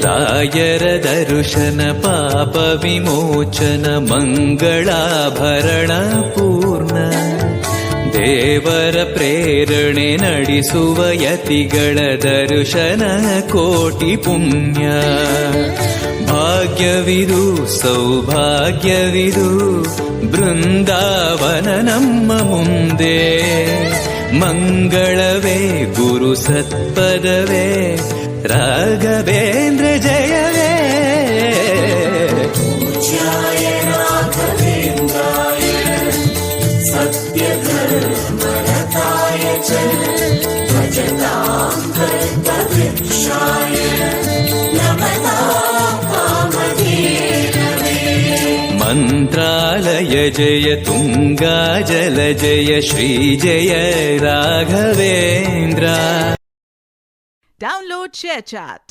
ರಾಯರ ದರ್ಶನ ಪಾಪ ವಿಮೋಚನ ಮಂಗಳಾಭರಣ ಪೂರ್ಣ ದೇವರ ಪ್ರೇರಣೆ ನಡೆಸುವ ಯತಿಗಳ ದರ್ಶನ ಕೋಟಿ ಪುಣ್ಯ ಭಾಗ್ಯವಿದು ಸೌಭಾಗ್ಯವಿದು ಬೃಂದಾವನ ನಮ್ಮ ಮುಂದೆ ಮಂಗಳವೇ ಗುರು ಸತ್ಪದವೇ ರಾಘವೇಂದ್ರ ಜಯವೇ पूज्याय राघवेन्द्राय सत्यधर्मरताय च भजतां कल्पवृक्षाय नमतां कामधेनवे ಮಂತ್ರಾಲಯ ಜಯ ತುಂಗಾ ಜಲ ಜಯ ಶ್ರೀ ಜಯ ರಾಘವೇಂದ್ರ. Download ShareChat.